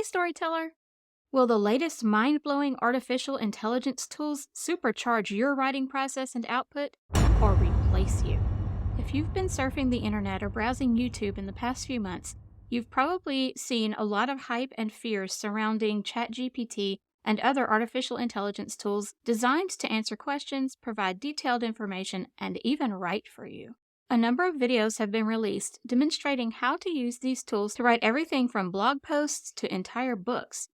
storyteller! Will the latest mind-blowing artificial intelligence tools supercharge your writing process and output, or replace you? If you've been surfing the internet or browsing YouTube in the past few months, you've probably seen a lot of hype and fears surrounding ChatGPT and other artificial intelligence tools designed to answer questions, provide detailed information, and even write for you. A number of videos have been released demonstrating how to use these tools to write everything from blog posts to entire books,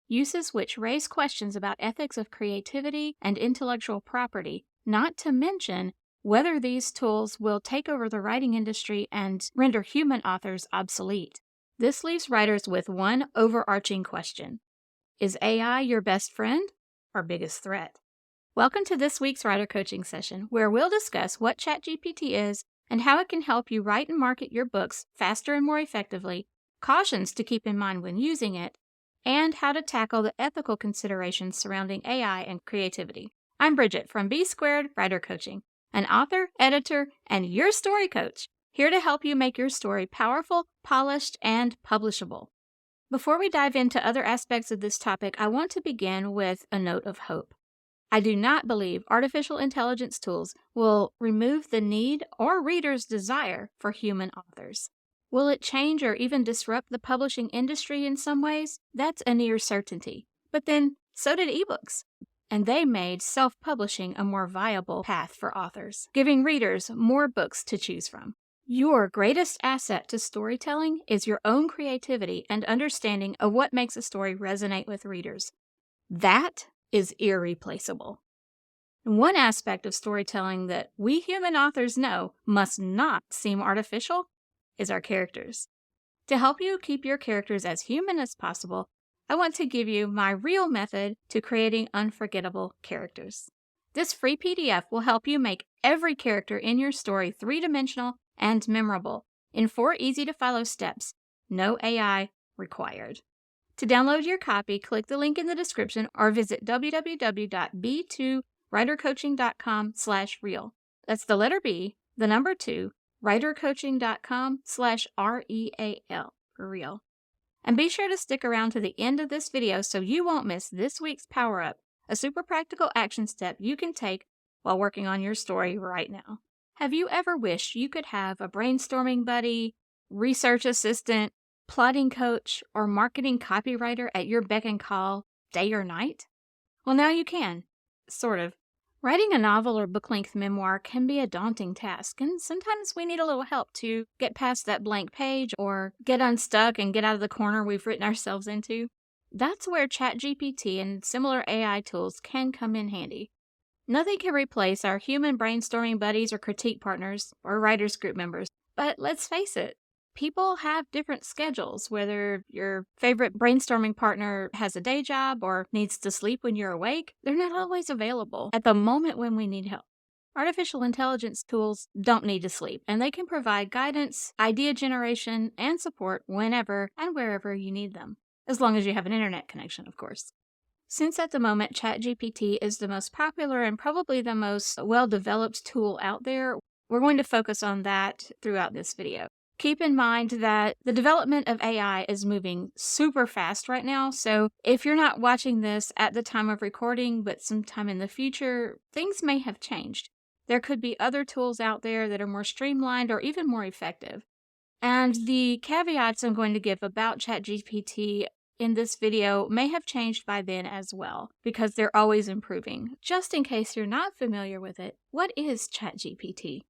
uses which raise questions about ethics of creativity and intellectual property, not to mention whether these tools will take over the writing industry and render human authors obsolete. This leaves writers with one overarching question. Is AI your best friend or biggest threat? Welcome to this week's writer coaching session, where we'll discuss what ChatGPT is and how it can help you write and market your books faster and more effectively, cautions to keep in mind when using it, and how to tackle the ethical considerations surrounding AI and creativity. I'm Bridget from B Squared Writer Coaching, an author, editor, and your story coach, here to help you make your story powerful, polished, and publishable. Before we dive into other aspects of this topic, I want to begin with a note of hope. I do not believe artificial intelligence tools will remove the need or readers' desire for human authors. Will it change or even disrupt the publishing industry in some ways? That's a near certainty. But then, so did ebooks. And they made self-publishing a more viable path for authors, giving readers more books to choose from. Your greatest asset to storytelling is your own creativity and understanding of what makes a story resonate with readers. That is irreplaceable. One aspect of storytelling that we human authors know must not seem artificial is our characters. To help you keep your characters as human as possible, I want to give you my real method to creating unforgettable characters. This free PDF will help you make every character in your story three-dimensional and memorable in 4 easy-to-follow steps. No AI required. To download your copy, click the link in the description or visit www.b2writercoaching.com/real. That's the letter B, the number 2, writercoaching.com/REAL for real. And be sure to stick around to the end of this video so you won't miss this week's Power Up, a super practical action step you can take while working on your story right now. Have you ever wished you could have a brainstorming buddy, research assistant, plotting coach, or marketing copywriter at your beck and call day or night? Well, now you can. Sort of. Writing a novel or book-length memoir can be a daunting task, and sometimes we need a little help to get past that blank page or get unstuck and get out of the corner we've written ourselves into. That's where ChatGPT and similar AI tools can come in handy. Nothing can replace our human brainstorming buddies or critique partners or writers group members, but let's face it, people have different schedules, whether your favorite brainstorming partner has a day job or needs to sleep when you're awake. They're not always available at the moment when we need help. Artificial intelligence tools don't need to sleep, and they can provide guidance, idea generation, and support whenever and wherever you need them, as long as you have an internet connection, of course. Since at the moment ChatGPT is the most popular and probably the most well-developed tool out there, we're going to focus on that throughout this video. Keep in mind that the development of AI is moving super fast right now, so if you're not watching this at the time of recording, but sometime in the future, things may have changed. There could be other tools out there that are more streamlined or even more effective. And the caveats I'm going to give about ChatGPT in this video may have changed by then as well, because they're always improving. Just in case you're not familiar with it, what is ChatGPT?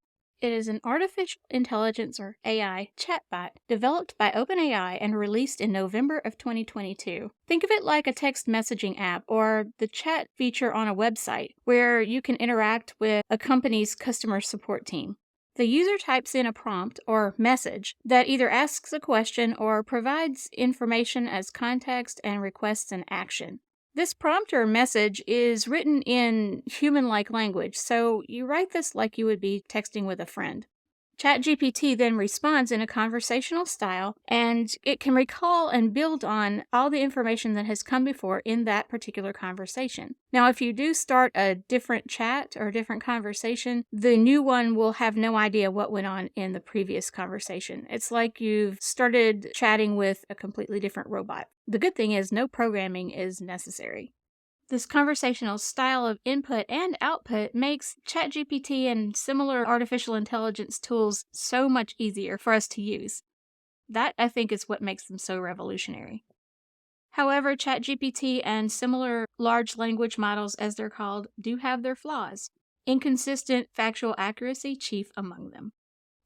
It is an artificial intelligence or AI chatbot developed by OpenAI and released in November of 2022. Think of it like a text messaging app or the chat feature on a website where you can interact with a company's customer support team. The user types in a prompt or message that either asks a question or provides information as context and requests an action. This prompt or message is written in human-like language, so you write this like you would be texting with a friend. ChatGPT then responds in a conversational style, and it can recall and build on all the information that has come before in that particular conversation. Now, if you do start a different chat or a different conversation, the new one will have no idea what went on in the previous conversation. It's like you've started chatting with a completely different robot. The good thing is no programming is necessary. This conversational style of input and output makes ChatGPT and similar artificial intelligence tools so much easier for us to use. That, I think, is what makes them so revolutionary. However, ChatGPT and similar large language models, as they're called, do have their flaws. Inconsistent factual accuracy chief among them.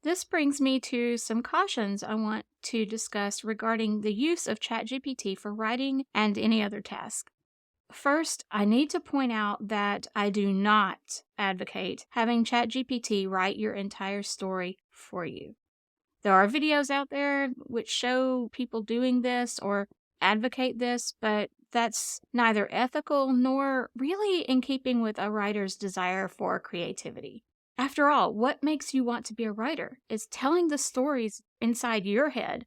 This brings me to some cautions I want to discuss regarding the use of ChatGPT for writing and any other task. First, I need to point out that I do not advocate having ChatGPT write your entire story for you. There are videos out there which show people doing this or advocate this, but that's neither ethical nor really in keeping with a writer's desire for creativity. After all, what makes you want to be a writer is telling the stories inside your head,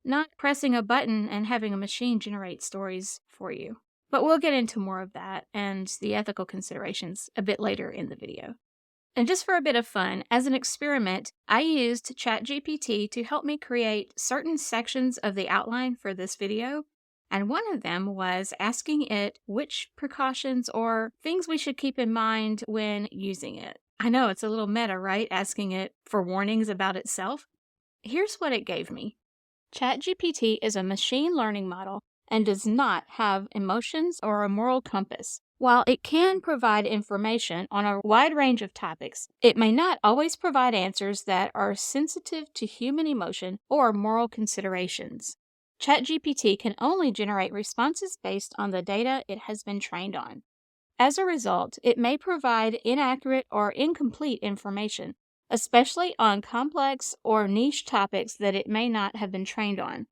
not pressing a button and having a machine generate stories for you. But we'll get into more of that and the ethical considerations a bit later in the video. And just for a bit of fun, as an experiment, I used ChatGPT to help me create certain sections of the outline for this video. And one of them was asking it which precautions or things we should keep in mind when using it. I know it's a little meta, right? Asking it for warnings about itself. Here's what it gave me. ChatGPT is a machine learning model and does not have emotions or a moral compass. While it can provide information on a wide range of topics, it may not always provide answers that are sensitive to human emotion or moral considerations. ChatGPT can only generate responses based on the data it has been trained on. As a result, it may provide inaccurate or incomplete information, especially on complex or niche topics that it may not have been trained on.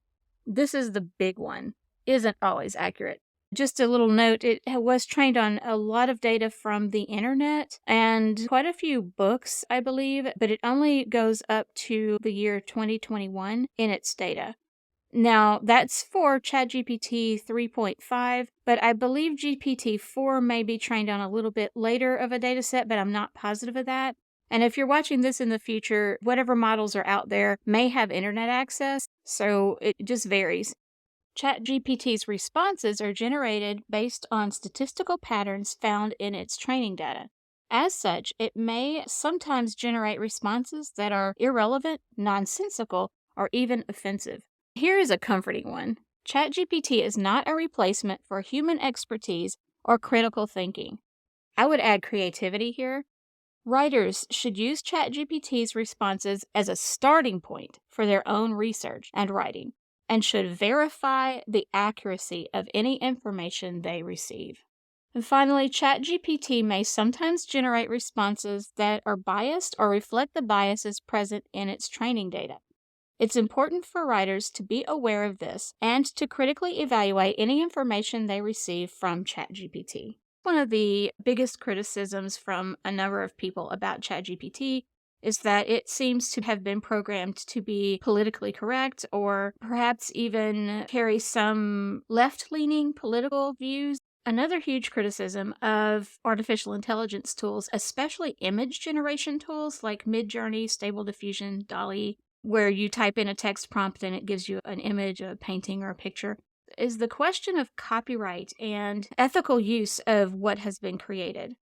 This is the big one. Isn't always accurate. Just a little note, it was trained on a lot of data from the internet and quite a few books, I believe, but it only goes up to the year 2021 in its data. Now, that's for ChatGPT 3.5, but I believe GPT-4 may be trained on a little bit later of a data set, but I'm not positive of that. And if you're watching this in the future, whatever models are out there may have internet access, so it just varies. ChatGPT's responses are generated based on statistical patterns found in its training data. As such, it may sometimes generate responses that are irrelevant, nonsensical, or even offensive. Here is a comforting one. ChatGPT is not a replacement for human expertise or critical thinking. I would add creativity here. Writers should use ChatGPT's responses as a starting point for their own research and writing, and should verify the accuracy of any information they receive. And finally, ChatGPT may sometimes generate responses that are biased or reflect the biases present in its training data. It's important for writers to be aware of this and to critically evaluate any information they receive from ChatGPT. One of the biggest criticisms from a number of people about ChatGPT is that it seems to have been programmed to be politically correct or perhaps even carry some left-leaning political views. Another huge criticism of artificial intelligence tools, especially image generation tools like Midjourney, Stable Diffusion, DALL-E, where you type in a text prompt and it gives you an image, a painting, or a picture, is the question of copyright and ethical use of what has been created.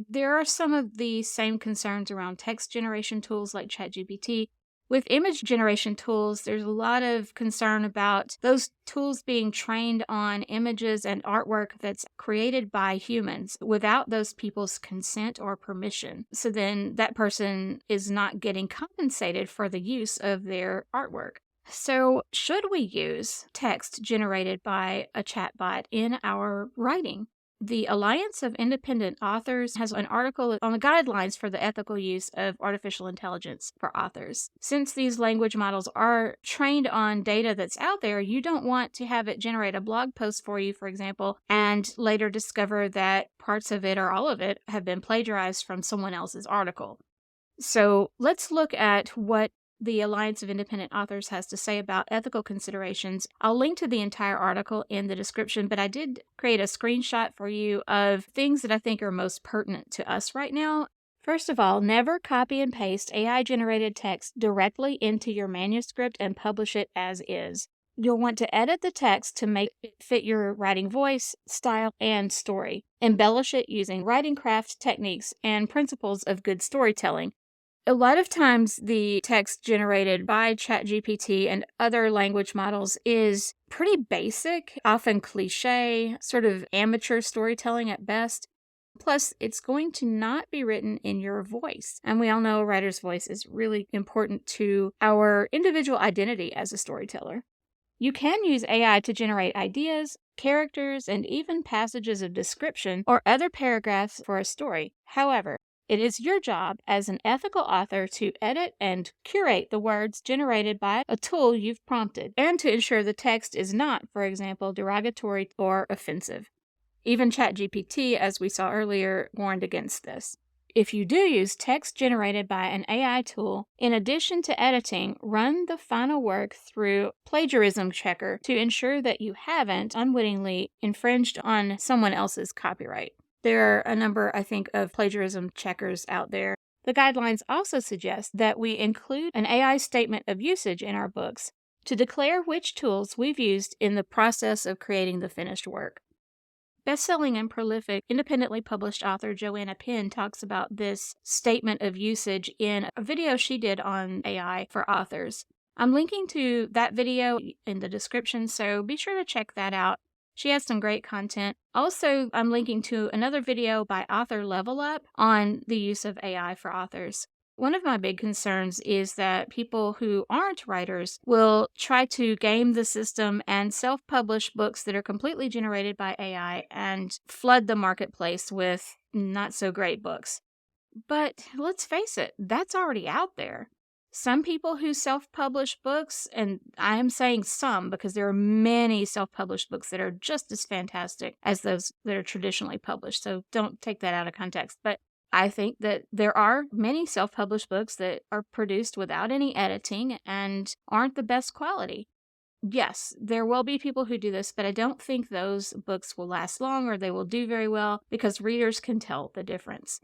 There are some of the same concerns around text generation tools like ChatGPT. With image generation tools, there's a lot of concern about those tools being trained on images and artwork that's created by humans without those people's consent or permission. So then that person is not getting compensated for the use of their artwork. So should we use text generated by a chatbot in our writing? The Alliance of Independent Authors has an article on the guidelines for the ethical use of artificial intelligence for authors. Since these language models are trained on data that's out there, you don't want to have it generate a blog post for you, for example, and later discover that parts of it or all of it have been plagiarized from someone else's article. So let's look at what the Alliance of Independent Authors has to say about ethical considerations. I'll link to the entire article in the description, but I did create a screenshot for you of things that I think are most pertinent to us right now. First of all, never copy and paste AI-generated text directly into your manuscript and publish it as is. You'll want to edit the text to make it fit your writing voice, style, and story. Embellish it using writing craft techniques and principles of good storytelling. A lot of times, the text generated by ChatGPT and other language models is pretty basic, often cliche, sort of amateur storytelling at best. Plus, it's going to not be written in your voice. And we all know a writer's voice is really important to our individual identity as a storyteller. You can use AI to generate ideas, characters, and even passages of description or other paragraphs for a story. However, it is your job as an ethical author to edit and curate the words generated by a tool you've prompted, and to ensure the text is not, for example, derogatory or offensive. Even ChatGPT, as we saw earlier, warned against this. If you do use text generated by an AI tool, in addition to editing, run the final work through plagiarism checker to ensure that you haven't unwittingly infringed on someone else's copyright. There are a number, I think, of plagiarism checkers out there. The guidelines also suggest that we include an AI statement of usage in our books to declare which tools we've used in the process of creating the finished work. Best-selling and prolific, independently published author Joanna Penn talks about this statement of usage in a video she did on AI for authors. I'm linking to that video in the description, so be sure to check that out. She has some great content. Also, I'm linking to another video by Author Level Up on the use of AI for authors. One of my big concerns is that people who aren't writers will try to game the system and self-publish books that are completely generated by AI and flood the marketplace with not-so-great books. But let's face it, that's already out there. Some people who self-publish books, and I am saying some because there are many self-published books that are just as fantastic as those that are traditionally published, so don't take that out of context. But I think that there are many self-published books that are produced without any editing and aren't the best quality. Yes, there will be people who do this, but I don't think those books will last long or they will do very well because readers can tell the difference.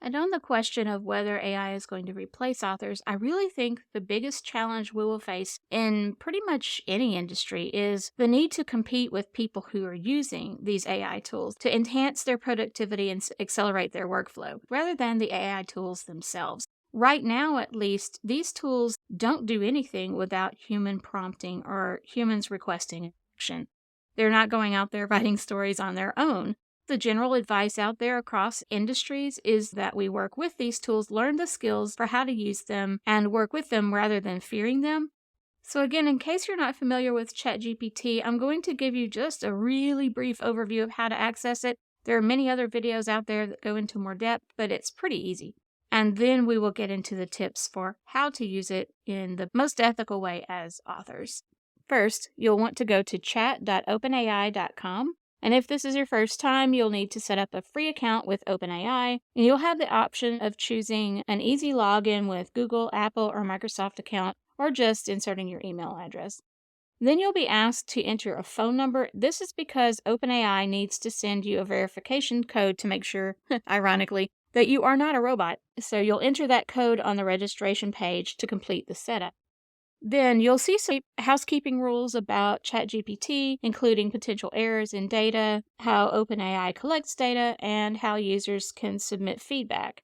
And on the question of whether AI is going to replace authors, I really think the biggest challenge we will face in pretty much any industry is the need to compete with people who are using these AI tools to enhance their productivity and accelerate their workflow, rather than the AI tools themselves. Right now, at least, these tools don't do anything without human prompting or humans requesting action. They're not going out there writing stories on their own. The general advice out there across industries is that we work with these tools, learn the skills for how to use them, and work with them rather than fearing them. So again, in case you're not familiar with ChatGPT, I'm going to give you just a really brief overview of how to access it. There are many other videos out there that go into more depth, but it's pretty easy. And then we will get into the tips for how to use it in the most ethical way as authors. First, you'll want to go to chat.openai.com. And if this is your first time, you'll need to set up a free account with OpenAI, and you'll have the option of choosing an easy login with Google, Apple, or Microsoft account, or just inserting your email address. Then you'll be asked to enter a phone number. This is because OpenAI needs to send you a verification code to make sure, ironically, that you are not a robot. So you'll enter that code on the registration page to complete the setup. Then you'll see some housekeeping rules about ChatGPT, including potential errors in data, how OpenAI collects data, and how users can submit feedback.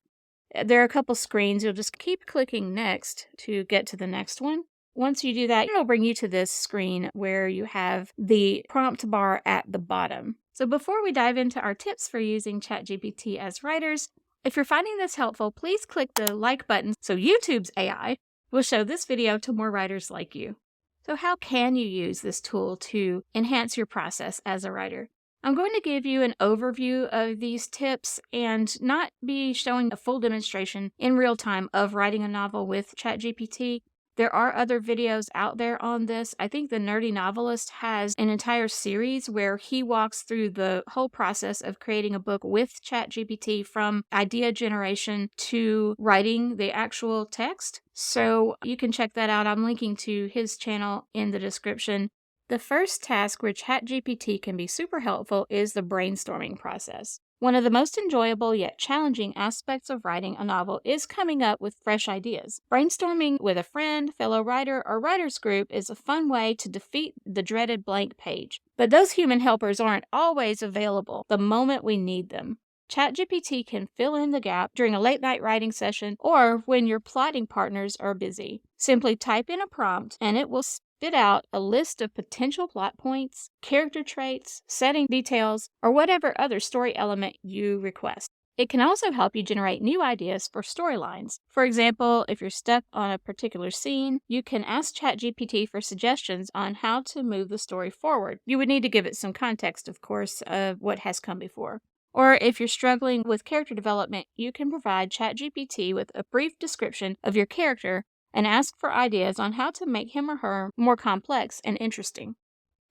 There are a couple screens. You'll just keep clicking next to get to the next one. Once you do that, it'll bring you to this screen where you have the prompt bar at the bottom. So before we dive into our tips for using ChatGPT as writers, if you're finding this helpful, please click the like button so YouTube's AI will show this video to more writers like you. So how can you use this tool to enhance your process as a writer? I'm going to give you an overview of these tips and not be showing a full demonstration in real time of writing a novel with ChatGPT. There are other videos out there on this. I think the Nerdy Novelist has an entire series where he walks through the whole process of creating a book with ChatGPT from idea generation to writing the actual text. So you can check that out. I'm linking to his channel in the description. The first task where ChatGPT can be super helpful is the brainstorming process. One of the most enjoyable yet challenging aspects of writing a novel is coming up with fresh ideas. Brainstorming with a friend, fellow writer, or writer's group is a fun way to defeat the dreaded blank page. But those human helpers aren't always available the moment we need them. ChatGPT can fill in the gap during a late night writing session or when your plotting partners are busy. Simply type in a prompt and it will spit out a list of potential plot points, character traits, setting details, or whatever other story element you request. It can also help you generate new ideas for storylines. For example, if you're stuck on a particular scene, you can ask ChatGPT for suggestions on how to move the story forward. You would need to give it some context, of course, of what has come before. Or if you're struggling with character development, you can provide ChatGPT with a brief description of your character and ask for ideas on how to make him or her more complex and interesting.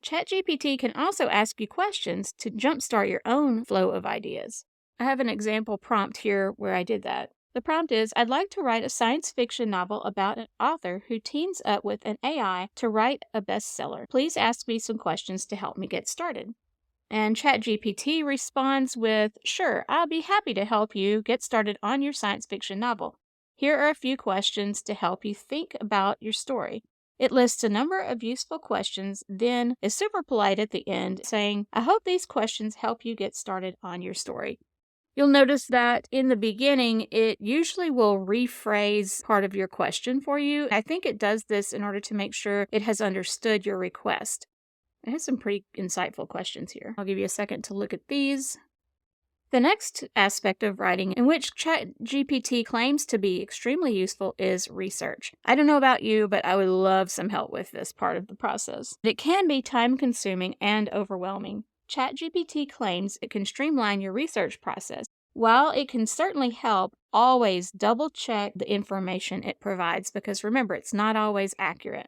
ChatGPT can also ask you questions to jumpstart your own flow of ideas. I have an example prompt here where I did that. The prompt is, I'd like to write a science fiction novel about an author who teams up with an AI to write a bestseller. Please ask me some questions to help me get started. And ChatGPT responds with, sure, I'll be happy to help you get started on your science fiction novel. Here are a few questions to help you think about your story. It lists a number of useful questions, then is super polite at the end, saying, I hope these questions help you get started on your story. You'll notice that in the beginning, it usually will rephrase part of your question for you. I think it does this in order to make sure it has understood your request. It has some pretty insightful questions here. I'll give you a second to look at these. The next aspect of writing in which ChatGPT claims to be extremely useful is research. I don't know about you, but I would love some help with this part of the process. It can be time-consuming and overwhelming. ChatGPT claims it can streamline your research process. While it can certainly help, always double-check the information it provides because remember, it's not always accurate.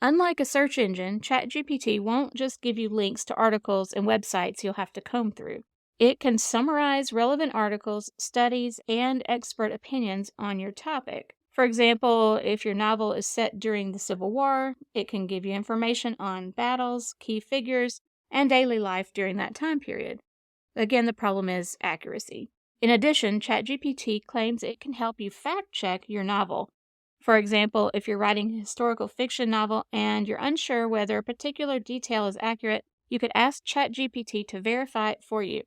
Unlike a search engine, ChatGPT won't just give you links to articles and websites you'll have to comb through. It can summarize relevant articles, studies, and expert opinions on your topic. For example, if your novel is set during the Civil War, it can give you information on battles, key figures, and daily life during that time period. Again, the problem is accuracy. In addition, ChatGPT claims it can help you fact-check your novel. For example, if you're writing a historical fiction novel and you're unsure whether a particular detail is accurate, you could ask ChatGPT to verify it for you.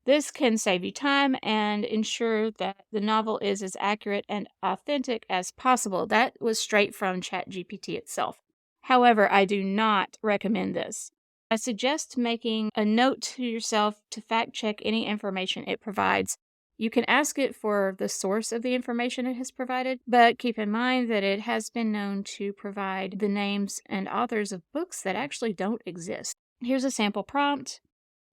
This can save you time and ensure that the novel is as accurate and authentic as possible. That was straight from ChatGPT itself. However, I do not recommend this. I suggest making a note to yourself to fact check any information it provides. You can ask it for the source of the information it has provided, but keep in mind that it has been known to provide the names and authors of books that actually don't exist. Here's a sample prompt.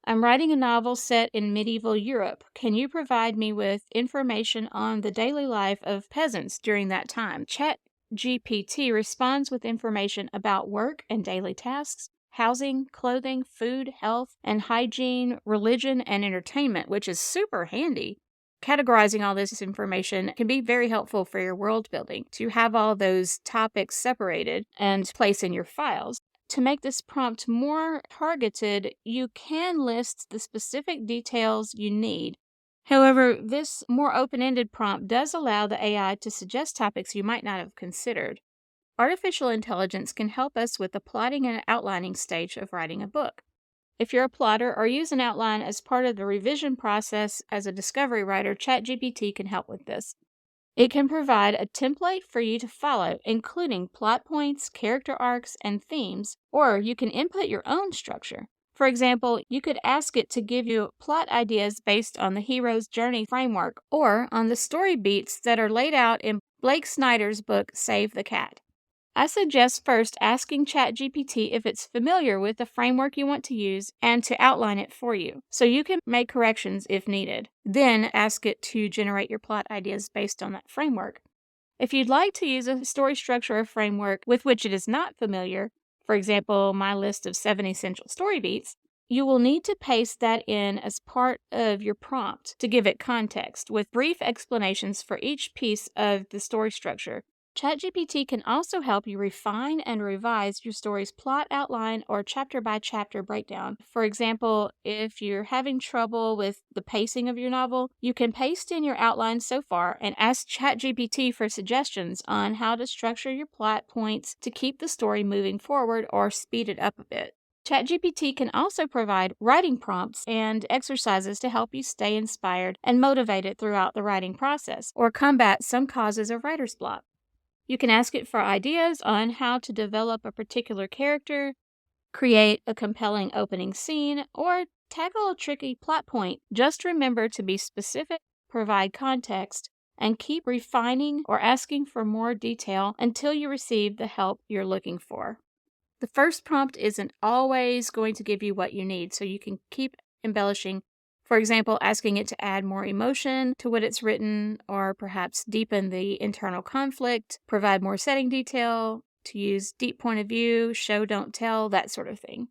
I'm writing a novel set in medieval Europe. Can you provide me with information on the daily life of peasants during that time? ChatGPT responds with information about work and daily tasks, housing, clothing, food, health, and hygiene, religion, and entertainment, which is super handy. Categorizing all this information can be very helpful for your world building, to have all those topics separated and place in your files. To make this prompt more targeted, you can list the specific details you need. However, this more open-ended prompt does allow the AI to suggest topics you might not have considered. Artificial intelligence can help us with the plotting and outlining stage of writing a book. If you're a plotter or use an outline as part of the revision process as a discovery writer, ChatGPT can help with this. It can provide a template for you to follow, including plot points, character arcs, and themes, or you can input your own structure. For example, you could ask it to give you plot ideas based on the hero's journey framework or on the story beats that are laid out in Blake Snyder's book, Save the Cat. I suggest first asking ChatGPT if it's familiar with the framework you want to use and to outline it for you, so you can make corrections if needed. Then ask it to generate your plot ideas based on that framework. If you'd like to use a story structure or framework with which it is not familiar, for example, my list of 7 essential story beats, you will need to paste that in as part of your prompt to give it context, with brief explanations for each piece of the story structure. ChatGPT can also help you refine and revise your story's plot outline or chapter by chapter breakdown. For example, if you're having trouble with the pacing of your novel, you can paste in your outline so far and ask ChatGPT for suggestions on how to structure your plot points to keep the story moving forward or speed it up a bit. ChatGPT can also provide writing prompts and exercises to help you stay inspired and motivated throughout the writing process or combat some causes of writer's block. You can ask it for ideas on how to develop a particular character, create a compelling opening scene, or tackle a tricky plot point. Just remember to be specific, provide context, and keep refining or asking for more detail until you receive the help you're looking for. The first prompt isn't always going to give you what you need, so you can keep embellishing. For example, asking it to add more emotion to what it's written, or perhaps deepen the internal conflict, provide more setting detail, to use deep point of view, show, don't tell, that sort of thing.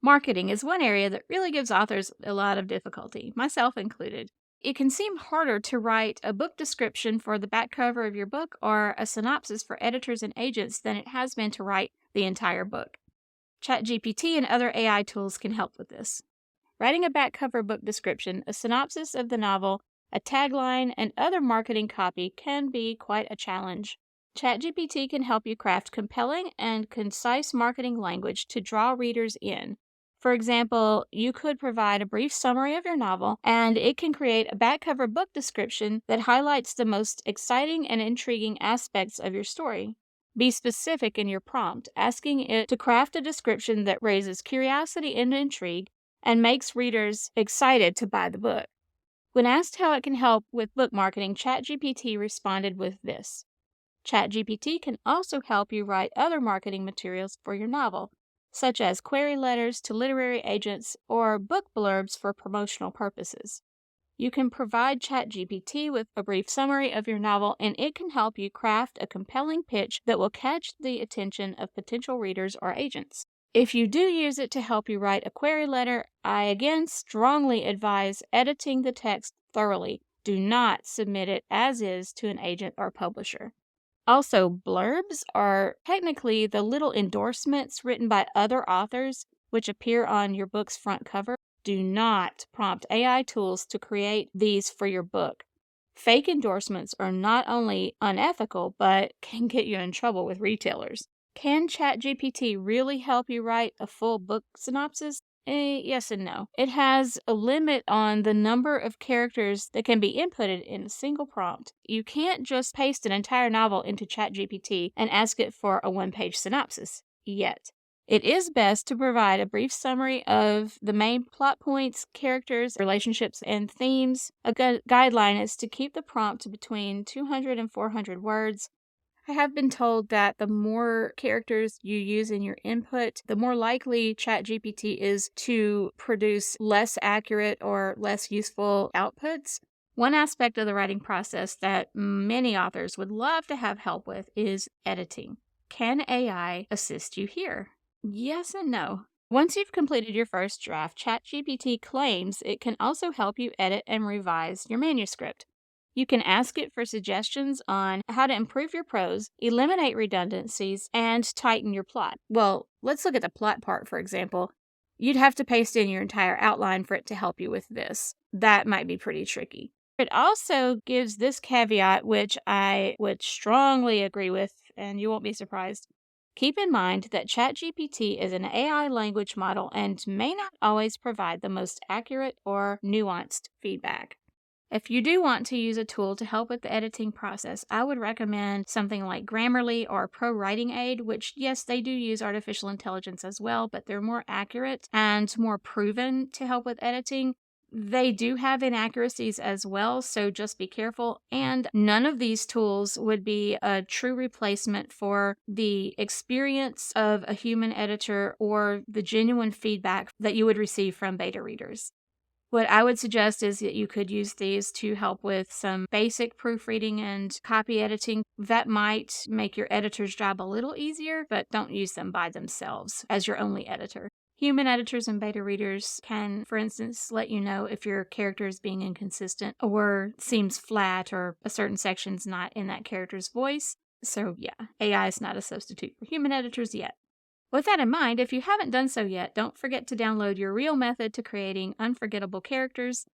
Marketing is one area that really gives authors a lot of difficulty, myself included. It can seem harder to write a book description for the back cover of your book or a synopsis for editors and agents than it has been to write the entire book. ChatGPT and other AI tools can help with this. Writing a back cover book description, a synopsis of the novel, a tagline, and other marketing copy can be quite a challenge. ChatGPT can help you craft compelling and concise marketing language to draw readers in. For example, you could provide a brief summary of your novel, and it can create a back cover book description that highlights the most exciting and intriguing aspects of your story. Be specific in your prompt, asking it to craft a description that raises curiosity and intrigue and makes readers excited to buy the book. When asked how it can help with book marketing, ChatGPT responded with this. ChatGPT can also help you write other marketing materials for your novel, such as query letters to literary agents or book blurbs for promotional purposes. You can provide ChatGPT with a brief summary of your novel, and it can help you craft a compelling pitch that will catch the attention of potential readers or agents. If you do use it to help you write a query letter, I again strongly advise editing the text thoroughly. Do not submit it as is to an agent or publisher. Also, blurbs are technically the little endorsements written by other authors which appear on your book's front cover. Do not prompt AI tools to create these for your book. Fake endorsements are not only unethical, but can get you in trouble with retailers. Can ChatGPT really help you write a full book synopsis? Yes and no. It has a limit on the number of characters that can be inputted in a single prompt. You can't just paste an entire novel into ChatGPT and ask it for a one-page synopsis yet. It is best to provide a brief summary of the main plot points, characters, relationships, and themes. A good guideline is to keep the prompt between 200 and 400 words. I have been told that the more characters you use in your input, the more likely ChatGPT is to produce less accurate or less useful outputs. One aspect of the writing process that many authors would love to have help with is editing. Can AI assist you here? Yes and no. Once you've completed your first draft, ChatGPT claims it can also help you edit and revise your manuscript. You can ask it for suggestions on how to improve your prose, eliminate redundancies, and tighten your plot. Well, let's look at the plot part, for example. You'd have to paste in your entire outline for it to help you with this. That might be pretty tricky. It also gives this caveat, which I would strongly agree with, and you won't be surprised. Keep in mind that ChatGPT is an AI language model and may not always provide the most accurate or nuanced feedback. If you do want to use a tool to help with the editing process, I would recommend something like Grammarly or Pro Writing Aid, which, yes, they do use artificial intelligence as well, but they're more accurate and more proven to help with editing. They do have inaccuracies as well, so just be careful. And none of these tools would be a true replacement for the experience of a human editor or the genuine feedback that you would receive from beta readers. What I would suggest is that you could use these to help with some basic proofreading and copy editing. That might make your editor's job a little easier, but don't use them by themselves as your only editor. Human editors and beta readers can, for instance, let you know if your character is being inconsistent or seems flat or a certain section's not in that character's voice. So yeah, AI is not a substitute for human editors yet. With that in mind, if you haven't done so yet, don't forget to download your real method to creating unforgettable characters.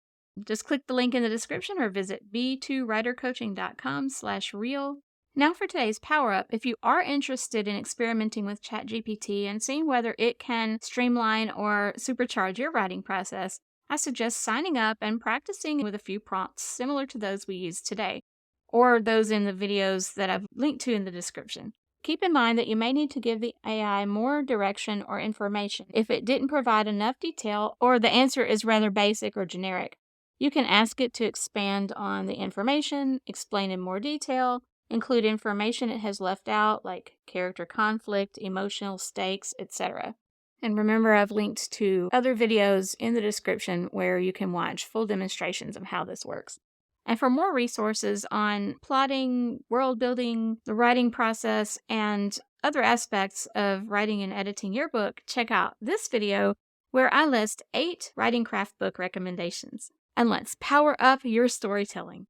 Just click the link in the description or visit b2writercoaching.com/real. Now for today's power up, if you are interested in experimenting with ChatGPT and seeing whether it can streamline or supercharge your writing process, I suggest signing up and practicing with a few prompts similar to those we used today, or those in the videos that I've linked to in the description. Keep in mind that you may need to give the AI more direction or information if it didn't provide enough detail or the answer is rather basic or generic. You can ask it to expand on the information, explain in more detail, include information it has left out like character conflict, emotional stakes, etc. And remember, I've linked to other videos in the description where you can watch full demonstrations of how this works. And for more resources on plotting, world building, the writing process, and other aspects of writing and editing your book, check out this video where I list 8 writing craft book recommendations. And let's power up your storytelling.